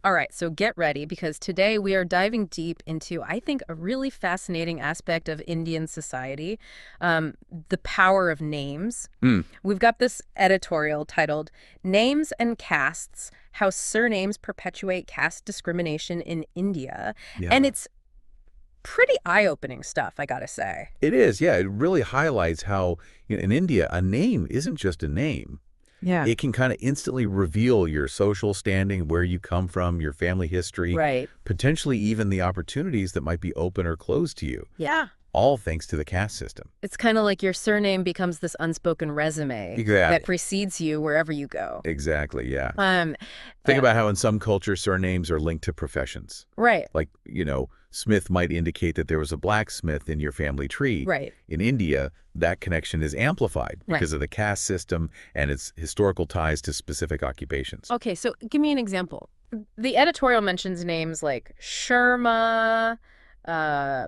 All right, so get ready because today we are diving deep into, I think, a really fascinating aspect of Indian society, the power of names. Mm, We've got this editorial titled Names and Castes, How Surnames Perpetuate Caste Discrimination in India. And yeah. it's pretty eye-opening stuff, I gotta say. It is, yeah. It really highlights how in India, a name isn't just a name. Yeah. It can kind of instantly reveal your social standing, where you come from, your family history, Right. potentially even the opportunities that might be open or closed to you, Yeah. all thanks to the caste system. It's kind of like your surname becomes this unspoken resume that Exactly. precedes you wherever you go. Exactly, yeah. Um, Think uh, about how in some cultures, surnames are linked to professions. right, Like, Smith might indicate that there was a blacksmith in your family tree. right, In India, that connection is amplified right. because of the caste system and its historical ties to specific occupations. Okay, so give me an example. The editorial mentions names like Sharma,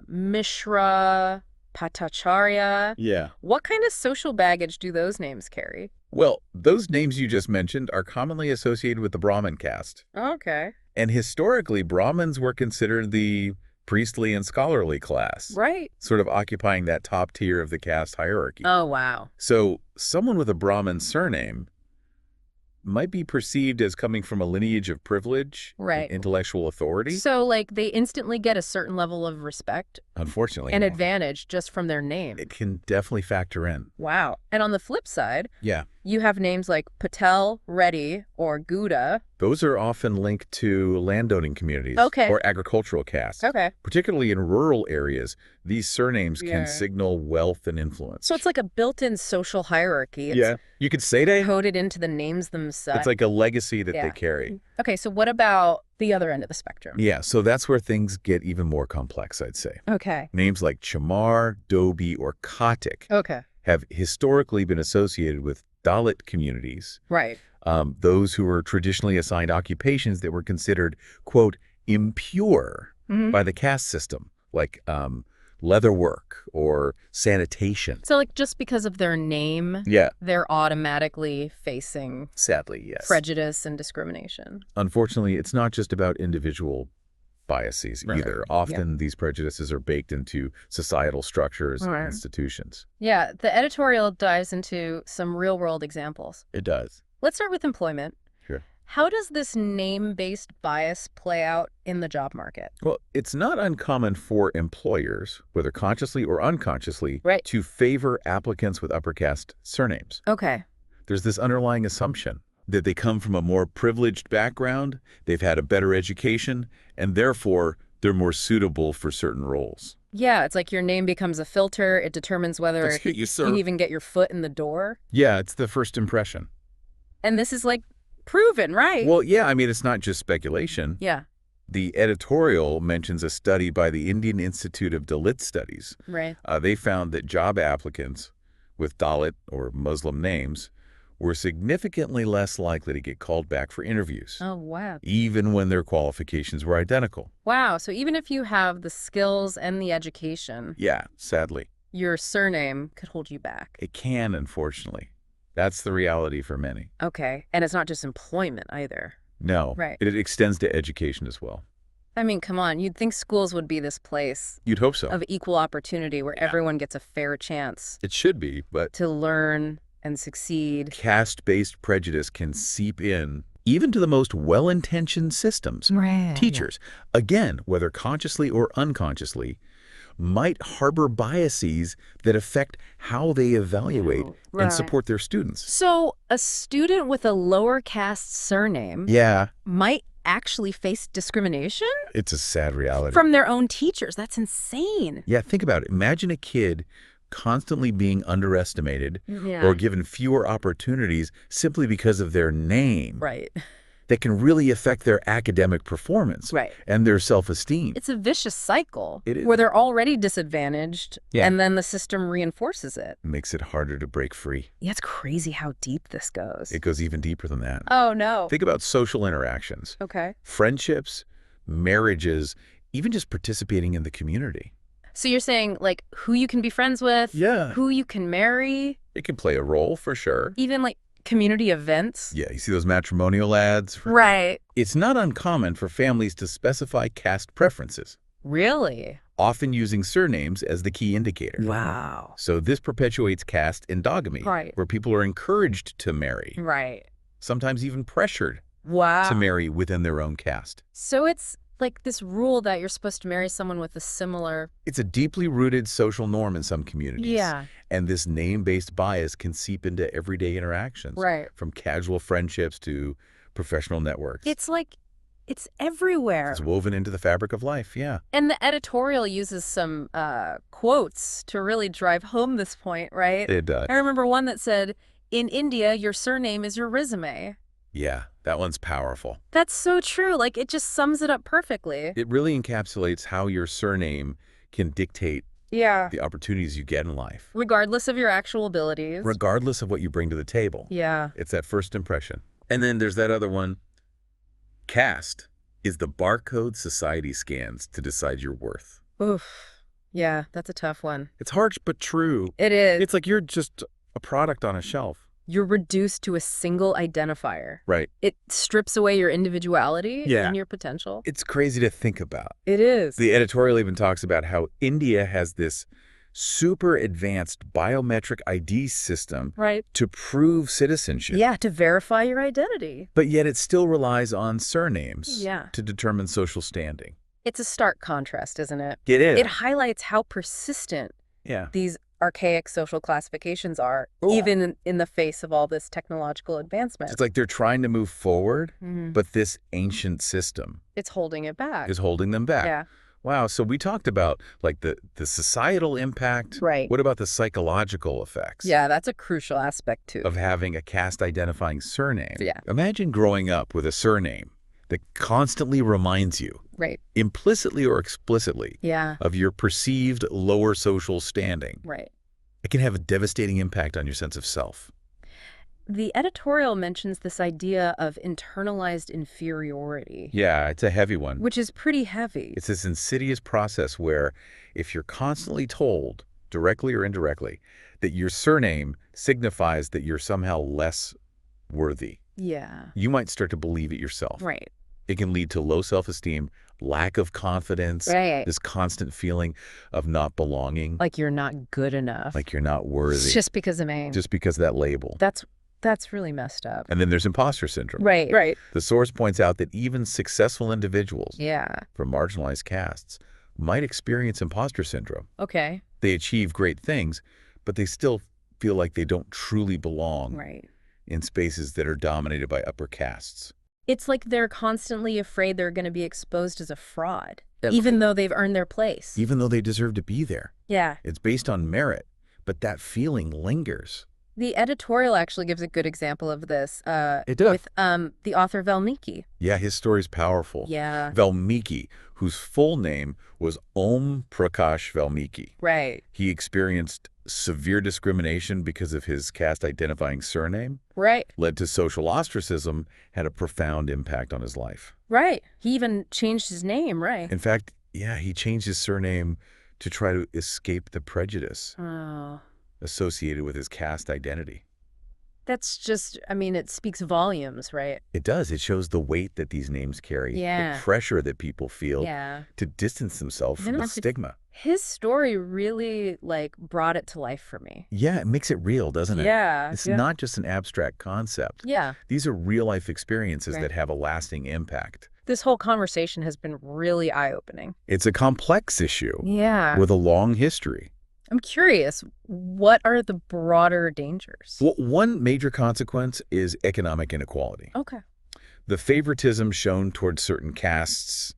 Mishra, Patacharya. Yeah. What kind of social baggage do those names carry? Well, those names you just mentioned are commonly associated with the Brahmin caste. Okay. And historically, Brahmins were considered the priestly and scholarly class, Right. sort of occupying that top tier of the caste hierarchy. Oh, wow. So someone with a Brahmin surname might be perceived as coming from a lineage of privilege and Right. intellectual authority. So, like, they instantly get a certain level of respect Unfortunately, and no. advantage just from their name. It can definitely factor in. Wow. And on the flip side, Yeah. you have names like Patel, Reddy, or Gouda. Those are often linked to landowning communities Okay. or agricultural castes. Okay. Particularly in rural areas, these surnames Yeah. can signal wealth and influence. So it's like a built-in social hierarchy. It's Yeah. You could say that. coded into the names themselves. It's like a legacy that they Yeah. carry. Okay, so what about the other end of the spectrum? Yeah, so that's where things get even more complex, I'd say. Okay. Names like Chamar, Dobi, or Khatik Okay. have historically been associated with Dalit communities, Right. those who were traditionally assigned occupations that were considered, quote, impure Hmm. by the caste system, like leather work or sanitation. So, like, just because of their name, Yeah, they're automatically facing sadly, yes. prejudice and discrimination. Unfortunately, it's not just about individual biases Right. either. Often these prejudices are baked into societal structures Right. and institutions. Yeah, the editorial dives into some real-world examples. It does. Let's start with employment. Sure. How does this name-based bias play out in the job market? Well, it's not uncommon for employers, whether consciously or unconsciously, Right. to favor applicants with upper caste surnames. Okay. There's this underlying assumption that they come from a more privileged background, they've had a better education, and therefore they're more suitable for certain roles. Yeah, it's like your name becomes a filter. It determines whether Excuse you, you sir. can even get your foot in the door. Yeah, it's the first impression. And this is like proven, right? Well, yeah, I mean, it's not just speculation. Yeah, The editorial mentions a study by the Indian Institute of Dalit Studies. right. They found that job applicants with Dalit or Muslim names were significantly less likely to get called back for interviews, Oh, wow. even when their qualifications were identical. Wow, so even if you have the skills and the education, Yeah, sadly, your surname could hold you back. it can, unfortunately. That's the reality for many. Okay, and it's not just employment either. No, Right. it extends to education as well. I mean, come on, you'd think schools would be this place You'd hope so. of equal opportunity where Yeah. everyone gets a fair chance It should be, but to learn and succeed. caste-based prejudice can seep in even to the most well-intentioned systems. Right. Teachers, again, whether consciously or unconsciously, might harbor biases that affect how they evaluate Right. and support their students. So a student with a lower caste surname Yeah, might actually face discrimination it's a sad reality. from their own teachers. That's insane. Yeah, think about it. Imagine a kid constantly being underestimated Yeah. or given fewer opportunities simply because of their name. Right. That can really affect their academic performance Right. and their self-esteem. It's a vicious cycle It is. where they're already disadvantaged Yeah. and then the system reinforces it. Makes it harder to break free. Yeah, it's crazy how deep this goes. It goes even deeper than that. Oh, no. Think about social interactions, Okay. friendships, marriages, even just participating in the community. So you're saying, like, who you can be friends with, Yeah. who you can marry, It can play a role for sure. even, like, community events. Yeah, you see those matrimonial ads? Right. It's not uncommon for families to specify caste preferences, Really? often using surnames as the key indicator. Wow. So this perpetuates caste endogamy, Right. where people are encouraged to marry, Right. sometimes even pressured to Wow. marry within their own caste. So it's like this rule that you're supposed to marry someone with a similar... It's a deeply rooted social norm in some communities. Yeah. And this name-based bias can seep into everyday interactions, Right. from casual friendships to professional networks. It's like, it's everywhere. It's woven into the fabric of life, yeah. And the editorial uses some quotes to really drive home this point, right? It does. I remember one that said, "In India, your surname is your resume." Yeah, that one's powerful. That's so true. Like, it just sums it up perfectly. It really encapsulates how your surname can dictate Yeah. the opportunities you get in life, Regardless of your actual abilities. regardless of what you bring to the table. Yeah. It's that first impression. And then there's that other one. Caste is the barcode society scans to decide your worth. Oof. Yeah, that's a tough one. It's harsh but true. It is. It's like you're just a product on a shelf. You're reduced to a single identifier. Right. It strips away your individuality Yeah. and your potential. It's crazy to think about. It is. The editorial even talks about how India has this super advanced biometric ID system Right. to prove citizenship. Yeah, to verify your identity. But yet it still relies on surnames Yeah. to determine social standing. It's a stark contrast, isn't it? It is. It highlights how persistent Yeah. these archaic social classifications are, Oh. even in the face of all this technological advancement. It's like they're trying to move forward, Mhm. but this ancient system It's holding it back. is holding them back. Yeah. Wow, so we talked about like the societal impact. Right. What about the psychological effects? Yeah, that's a crucial aspect too. Of having a caste-identifying surname. Yeah. Imagine growing up with a surname that constantly reminds you, Right. implicitly or explicitly, Yeah. of your perceived lower social standing. Right. It can have a devastating impact on your sense of self. The editorial mentions this idea of internalized inferiority, Yeah, it's a heavy one. which is pretty heavy. It's this insidious process where if you're constantly told, directly or indirectly, that your surname signifies that you're somehow less worthy, Yeah. you might start to believe it yourself. Right. It can lead to low self-esteem, lack of confidence, Right. this constant feeling of not belonging, Like you're not good enough. like you're not worthy, Just because of name. just because of that label. That's really messed up. And then there's imposter syndrome. Right. Right. The source points out that even successful individuals Yeah. from marginalized castes might experience imposter syndrome. Okay. They achieve great things, but they still feel like they don't truly belong Right. in spaces that are dominated by upper castes. It's like they're constantly afraid they're going to be exposed as a fraud, Yep. even though they've earned their place. Even though they deserve to be there. Yeah. It's based on merit, but that feeling lingers. The editorial actually gives a good example of this It does. with the author Valmiki. Yeah, his story's powerful. Yeah. Valmiki, whose full name was Om Prakash Valmiki. Right. He experienced severe discrimination because of his caste-identifying surname, Right. led to social ostracism, had a profound impact on his life. Right. He even changed his name, right? In fact, yeah, he changed his surname to try to escape the prejudice Oh. associated with his caste identity. That's just, I mean, it speaks volumes, right? It does. It shows the weight that these names carry, Yeah. the pressure that people feel Yeah. to distance themselves from Then the it's- stigma. His story really, like, brought it to life for me. Yeah, it makes it real, doesn't it? Yeah. It's yeah. not just an abstract concept. Yeah. These are real-life experiences Right. that have a lasting impact. This whole conversation has been really eye-opening. It's a complex issue Yeah. with a long history. I'm curious, what are the broader dangers? Well, one major consequence is economic inequality. Okay. The favoritism shown towards certain castes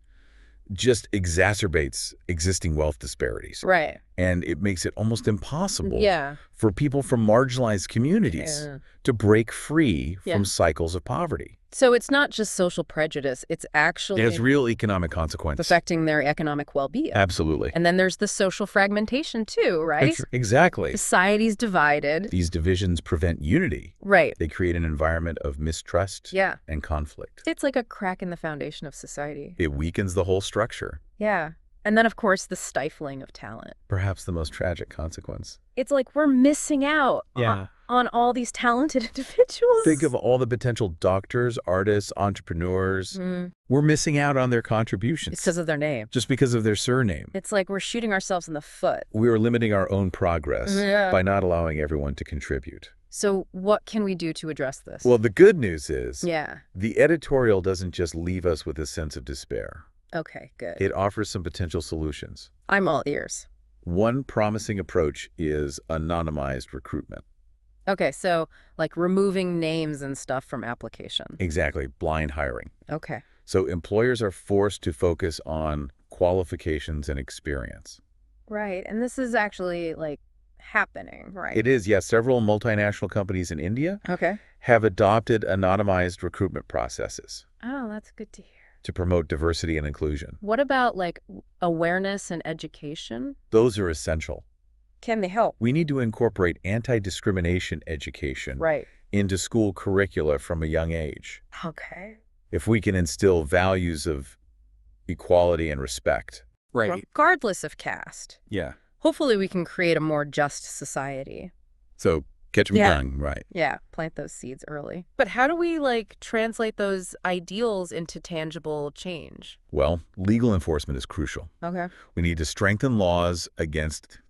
just exacerbates existing wealth disparities. Right. And it makes it almost impossible Yeah. for people from marginalized communities Yeah. to break free Yeah. from cycles of poverty. So it's not just social prejudice, it's actually It has real economic consequences. affecting their economic well-being. Absolutely. And then there's the social fragmentation too, right? Exactly. Society's divided. These divisions prevent unity. Right. They create an environment of mistrust Yeah. and conflict. It's like a crack in the foundation of society. It weakens the whole structure. Yeah. And then, of course, the stifling of talent. Perhaps the most tragic consequence. It's like we're missing out Yeah. on all these talented individuals. Think of all the potential doctors, artists, entrepreneurs. We're missing out on their contributions. It's because of their name. Just because of their surname. It's like we're shooting ourselves in the foot. We are limiting our own progress Yeah. by not allowing everyone to contribute. So what can we do to address this? Well, the good news is yeah. the editorial doesn't just leave us with a sense of despair. Okay, good. It offers some potential solutions. I'm all ears. One promising approach is anonymized recruitment. Okay, so like removing names and stuff from application. Exactly, blind hiring. Okay. So employers are forced to focus on qualifications and experience. Right, and this is actually like happening, right? It is, yes. Several multinational companies in India Okay. have adopted anonymized recruitment processes Oh, that's good to hear. to promote diversity and inclusion. What about like awareness and education? Those are essential. Can they help? We need to incorporate anti-discrimination education Right. into school curricula from a young age. Okay. If we can instill values of equality and respect. Regardless of caste. Yeah. Hopefully we can create a more just society. So catch 'em Yeah. young, right? Yeah, plant those seeds early. But how do we like translate those ideals into tangible change? Well, legal enforcement is crucial. Okay. We need to strengthen laws against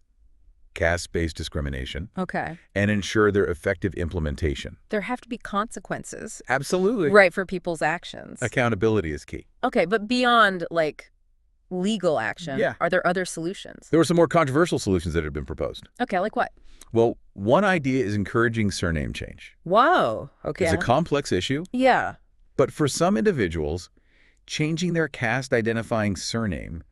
caste-based discrimination Okay. and ensure their effective implementation. There have to be consequences, Absolutely. right, for people's actions. Accountability is key. Okay, but beyond like legal action, Yeah. are there other solutions? There were some more controversial solutions that have been proposed. Okay, like what? Well, one idea is encouraging surname change. Whoa. Okay. It's a complex issue, Yeah. but for some individuals, changing their caste-identifying surname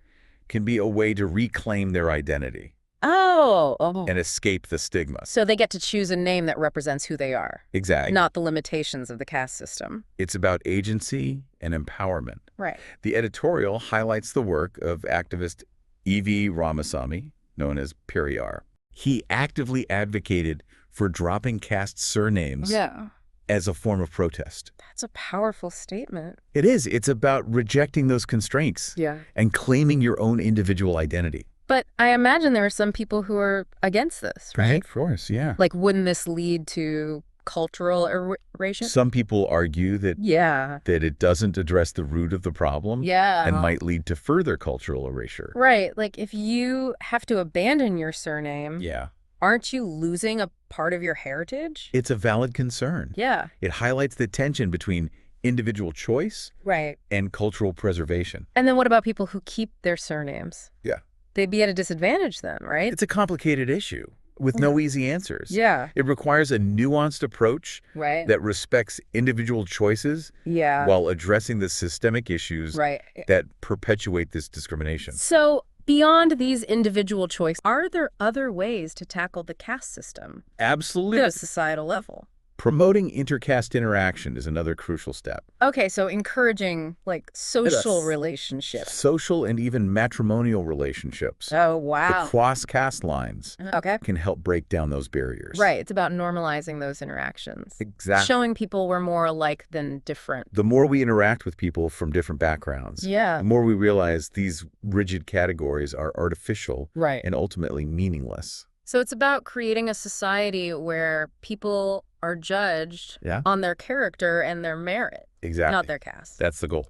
can be a way to reclaim their identity Oh. and escape the stigma. So they get to choose a name that represents who they are, Exactly. not the limitations of the caste system. It's about agency and empowerment. Right. The editorial highlights the work of activist E.V. Ramasamy, known as Periyar. He actively advocated for dropping caste surnames Yeah. as a form of protest. That's a powerful statement. It is. It's about rejecting those constraints Yeah. and claiming your own individual identity. But I imagine there are some people who are against this, right? Of course, yeah. Like, wouldn't this lead to cultural erasure? Some people argue that Yeah. it doesn't address the root of the problem Yeah. and might lead to further cultural erasure. Right. Like, if you have to abandon your surname, Yeah. aren't you losing a part of your heritage? It's a valid concern. Yeah. It highlights the tension between individual choice Right. and cultural preservation. And then what about people who keep their surnames? Yeah. They'd be at a disadvantage then, right? It's a complicated issue with no easy answers. Yeah. It requires a nuanced approach Right. that respects individual choices Yeah. while addressing the systemic issues Right. that perpetuate this discrimination. So beyond these individual choices, are there other ways to tackle the caste system Absolutely. at a societal level? Promoting intercaste interaction is another crucial step. Okay, so encouraging like social Yes. relationships. Social and even matrimonial relationships Oh, wow. across caste lines Okay. can help break down those barriers. Right. It's about normalizing those interactions. Exactly. Showing people we're more alike than different. The more we interact with people from different backgrounds, Yeah. the more we realize these rigid categories are artificial Right. and ultimately meaningless. So it's about creating a society where people are judged Yeah. on their character and their merit, Exactly. not their caste. That's the goal.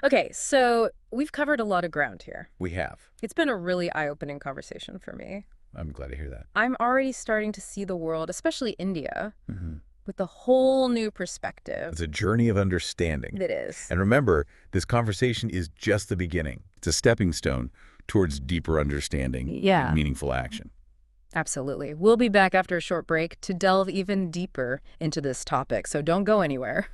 Okay, so we've covered a lot of ground here. We have. It's been a really eye-opening conversation for me. I'm glad to hear that. I'm already starting to see the world, especially India, Mm-hmm. with a whole new perspective. It's a journey of understanding. It is. And remember, this conversation is just the beginning. It's a stepping stone towards deeper understanding Yeah. and meaningful action. Absolutely. We'll be back after a short break to delve even deeper into this topic, so don't go anywhere.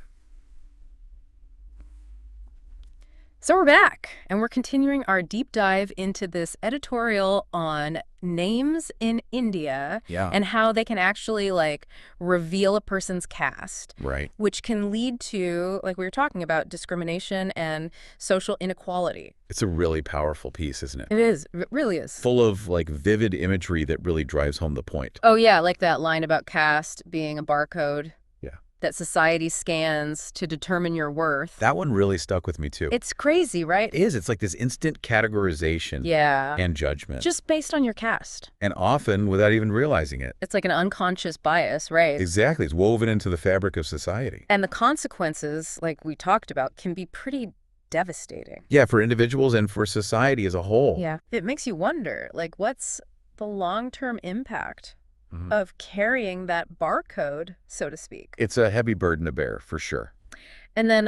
So we're back, and we're continuing our deep dive into this editorial on names in India Yeah. and how they can actually, like, reveal a person's caste, Right. which can lead to, like we were talking about, discrimination and social inequality. It's a really powerful piece, isn't it? It is. It really is. Full of like vivid imagery that really drives home the point. Oh, yeah, like that line about caste being a barcode. Yeah. that society scans to determine your worth. That one really stuck with me too. It's crazy, right? It is. It's like this instant categorization Yeah. and judgment. Just based on your caste. And often without even realizing it. It's like an unconscious bias, right? Exactly. It's woven into the fabric of society. And the consequences, like we talked about, can be pretty devastating. Yeah, for individuals and for society as a whole. Yeah. It makes you wonder, like, what's the long-term impact of carrying that barcode, so to speak? It's a heavy burden to bear, for sure. And then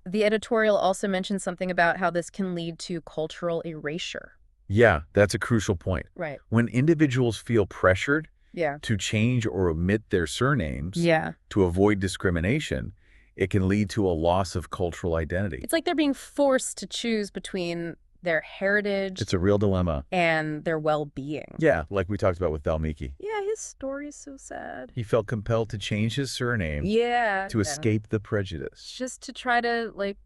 the editorial also mentioned something about how this can lead to cultural erasure. Yeah, that's a crucial point. Right. When individuals feel pressured Yeah. to change or omit their surnames Yeah. to avoid discrimination, it can lead to a loss of cultural identity. It's like they're being forced to choose between their heritage It's a real dilemma. and their well-being. Yeah, like we talked about with Valmiki. Yeah, his story is so sad. He felt compelled to change his surname Yeah. to escape the prejudice, Just to try to, like,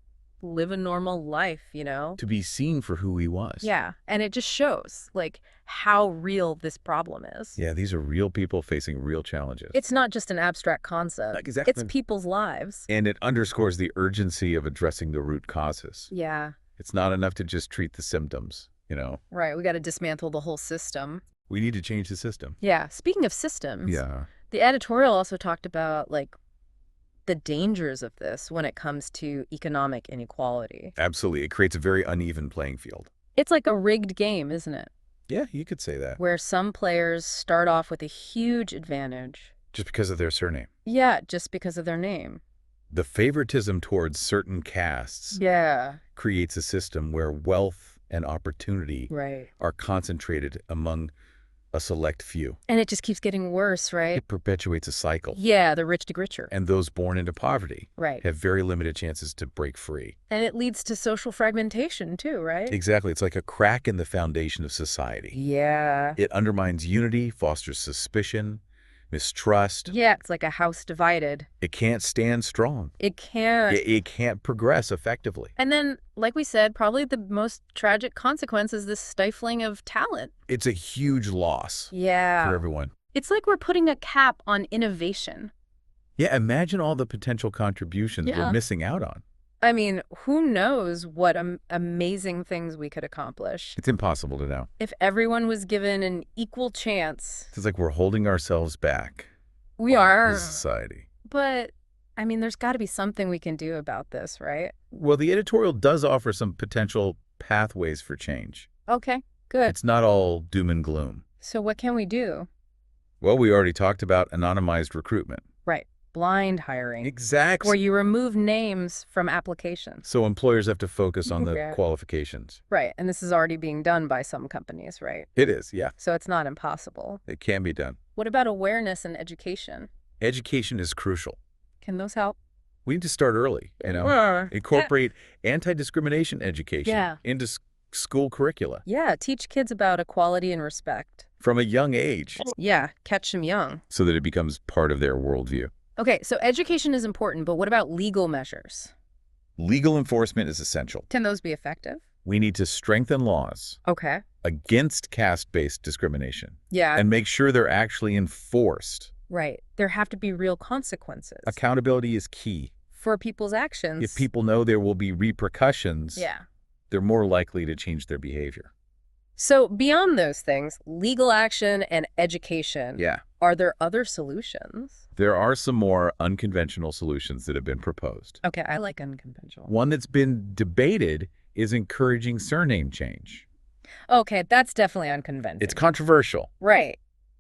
live a normal life, you know? to be seen for who he was. Yeah, and it just shows, like, how real this problem is. Yeah, these are real people facing real challenges. It's not just an abstract concept. Exactly. It's people's lives. And it underscores the urgency of addressing the root causes. Yeah, It's not enough to just treat the symptoms, right. We got to dismantle the whole system. We need to change the system. Yeah, speaking of systems, Yeah. the editorial also talked about, like, the dangers of this when it comes to economic inequality. Absolutely. It creates a very uneven playing field. It's like a rigged game, isn't it? Yeah, you could say that. Where some players start off with a huge advantage. Just because of their surname. Yeah, just because of their name. The favoritism towards certain castes Yeah. creates a system where wealth and opportunity Right. are concentrated among a select few. And it just keeps getting worse, right? It perpetuates a cycle. Yeah, the rich to get richer. And those born into poverty Right. have very limited chances to break free. And it leads to social fragmentation too, right? Exactly. It's like a crack in the foundation of society. Yeah. It undermines unity, fosters suspicion, mistrust. Yeah, it's like a house divided. It can't stand strong. It can't. It can't progress effectively. And then, like we said, probably the most tragic consequence is this stifling of talent. It's a huge loss Yeah. for everyone. It's like we're putting a cap on innovation. Yeah, imagine all the potential contributions Yeah. we're missing out on. I mean, who knows what amazing things we could accomplish It's impossible to know. if everyone was given an equal chance. It's like we're holding ourselves back We are. as a society. But, I mean, there's got to be something we can do about this, right? Well, the editorial does offer some potential pathways for change. Okay, good. It's not all doom and gloom. So what can we do? Well, we already talked about anonymized recruitment. Right. Blind hiring. Exactly. Where you remove names from applications. So employers have to focus on the Yeah. qualifications. Right. And this is already being done by some companies, right? It is, yeah. So it's not impossible. It can be done. What about awareness and education? Education is crucial. Can those help? We need to start early, Incorporate anti-discrimination education Yeah. into school curricula Yeah, teach kids about equality and respect. from a young age Yeah, catch them young. so that it becomes part of their worldview. Okay, so education is important, but what about legal measures? Legal enforcement is essential. Can those be effective? We need to strengthen laws Okay. against caste-based discrimination Yeah, and make sure they're actually enforced. right. There have to be real consequences Accountability is key. for people's actions. If people know there will be repercussions, Yeah. they're more likely to change their behavior. So beyond those things, legal action and education, Yeah. are there other solutions? There are some more unconventional solutions that have been proposed. Okay, I like unconventional. One that's been debated is encouraging surname change. Okay, that's definitely unconventional. It's controversial, Right.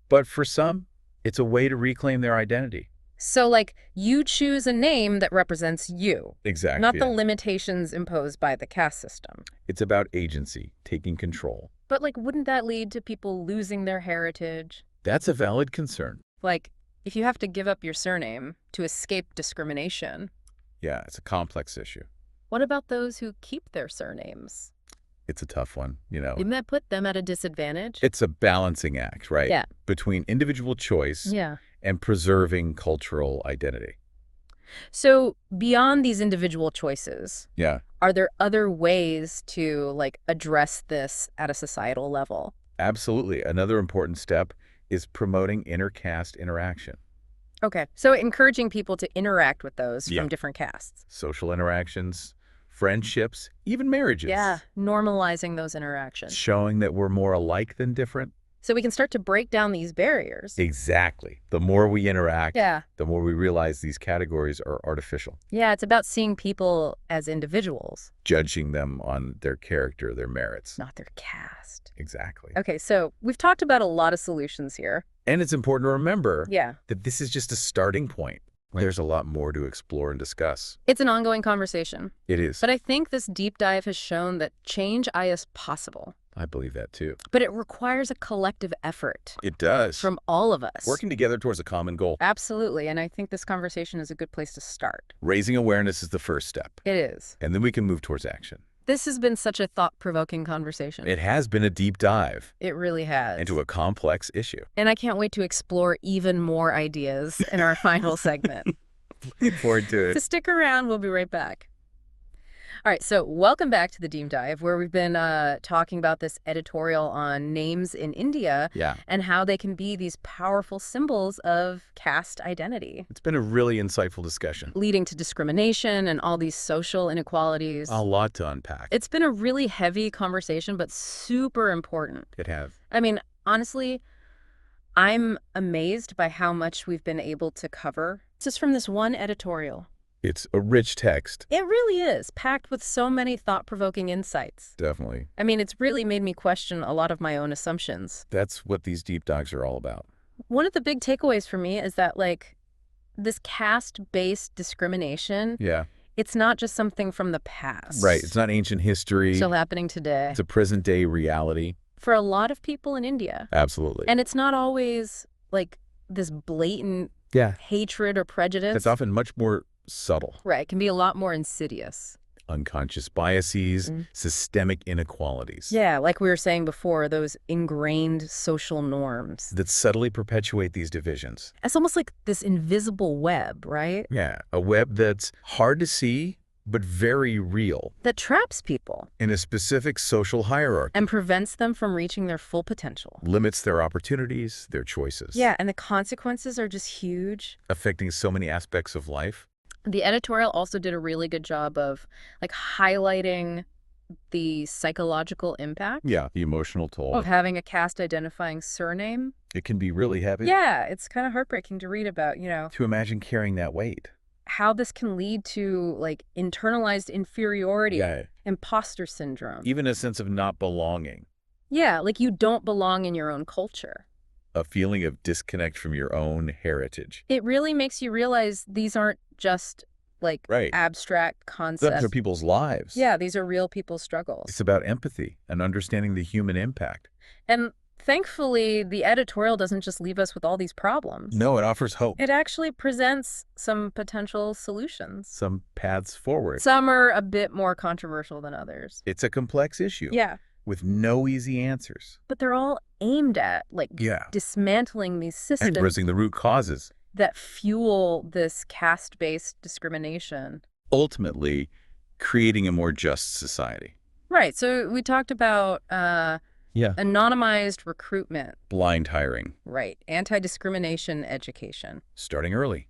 but for some, it's a way to reclaim their identity. So, like, you choose a name that represents you, Exactly. not the yeah. limitations imposed by the caste system. It's about agency, taking control. But, like, wouldn't that lead to people losing their heritage? That's a valid concern. Like, if you have to give up your surname to escape discrimination, Yeah, it's a complex issue. what about those who keep their surnames? It's a tough one, Didn't that put them at a disadvantage? It's a balancing act, right? Yeah. Between individual choice Yeah. and preserving cultural identity. So, beyond these individual choices, Yeah, are there other ways to, like, address this at a societal level? absolutely. Another important step is promoting inter-caste interaction. Okay, so encouraging people to interact with those Yeah. from different castes. Social interactions, friendships, even Yeah, marriages. normalizing those interactions. Showing that we're more alike than different. So we can start to break down these barriers. Exactly. The more we interact, Yeah. the more we realize these categories are artificial. Yeah, it's about seeing people as individuals, Judging them on their character, their merits. not their caste. Exactly. Okay, so we've talked about a lot of solutions here. And it's important to remember Yeah. that this is just a starting point. There's a lot more to explore and discuss. It's an ongoing conversation. It is. But I think this deep dive has shown that change is possible. I believe that too. But it requires a collective effort It does. from all of us. Working together towards a common goal. Absolutely, and I think this conversation is a good place to start. Raising awareness is the first step. It is. And then we can move towards action. This has been such a thought-provoking conversation. It has been a deep dive It really has. into a complex issue. And I can't wait to explore even more ideas in our final segment. Looking forward to So it. stick around. We'll be right back. All right, so welcome back to the Deep Dive, where we've been talking about this editorial on names in India Yeah. and how they can be these powerful symbols of caste identity, It's been a really insightful discussion. leading to discrimination and all these social inequalities. A lot to unpack. It's been a really heavy conversation, but super important. It has. I mean, honestly, I'm amazed by how much we've been able to cover just from this one editorial. It's a rich text. It really is, packed with so many thought-provoking insights. Definitely. I mean, it's really made me question a lot of my own assumptions. That's what these deep dives are all about. One of the big takeaways for me is that, like, this caste-based discrimination, Yeah. it's not just something from the past. Right. It's not ancient history. Still happening today. It's a present-day reality. For a lot of people in India. Absolutely. And it's not always, like, this blatant yeah. hatred or prejudice. It's often much more subtle. Right. It can be a lot more insidious. Unconscious biases, systemic inequalities. Yeah, like we were saying before, those ingrained social norms. That subtly perpetuate these divisions. It's almost like this invisible web, right? Yeah. A web that's hard to see, but very real. That traps people. In a specific social hierarchy. And prevents them from reaching their full potential. Limits their opportunities, their choices. Yeah, and the consequences are just huge. Affecting so many aspects of life. The editorial also did a really good job of, like, highlighting the psychological impact. Yeah, the emotional toll. Of having a caste-identifying surname. It can be really heavy. Yeah, it's kind of heartbreaking to read about, you know. To imagine carrying that weight. How this can lead to, like, internalized inferiority, imposter syndrome. Even a sense of not belonging. Yeah, like you don't belong in your own culture. A feeling of disconnect from your own heritage. It really makes you realize these aren't just, like, abstract concepts. These are people's lives. Yeah, these are real people's struggles. It's about empathy and understanding the human impact. And thankfully, the editorial doesn't just leave us with all these problems. No, it offers hope. It actually presents some potential solutions. Some paths forward. Some are a bit more controversial than others. It's a complex issue. Yeah. With no easy answers. But they're all aimed at, like, dismantling these systems. Addressing the root causes. That fuel this caste-based discrimination. Ultimately, creating a more just society. Right. So we talked about anonymized recruitment. Blind hiring. Right. Anti-discrimination education. Starting early.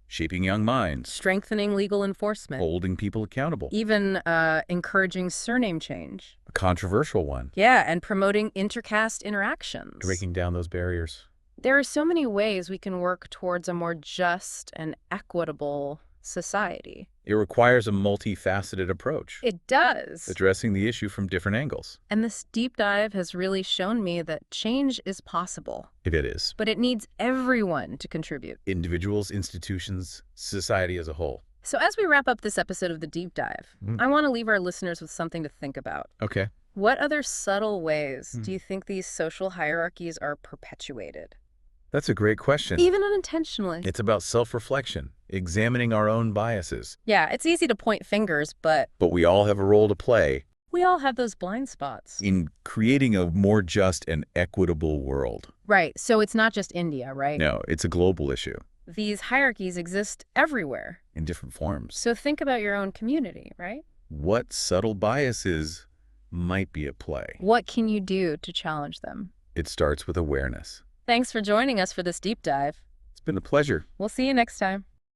Shaping young minds. Strengthening legal enforcement. Holding people accountable. Even encouraging surname change. A controversial one. Yeah, and promoting intercaste interactions. Breaking down those barriers. There are so many ways we can work towards a more just and equitable society. It requires a multifaceted approach. It does. Addressing the issue from different angles. And this deep dive has really shown me that change is possible. If it is. But it needs everyone to contribute. Individuals, institutions, society as a whole. So as we wrap up this episode of the deep dive, I want to leave our listeners with something to think about. Okay. What other subtle ways do you think these social hierarchies are perpetuated? That's a great question. Even unintentionally. It's about self-reflection, examining our own biases. Yeah, it's easy to point fingers, but we all have a role to play. We all have those blind spots. In creating a more just and equitable world. Right. So it's not just India, right? No, it's a global issue. These hierarchies exist everywhere. In different forms. So think about your own community, right? What subtle biases might be at play? What can you do to challenge them? It starts with awareness. Thanks for joining us for this deep dive. It's Been a pleasure. We'll see you next time.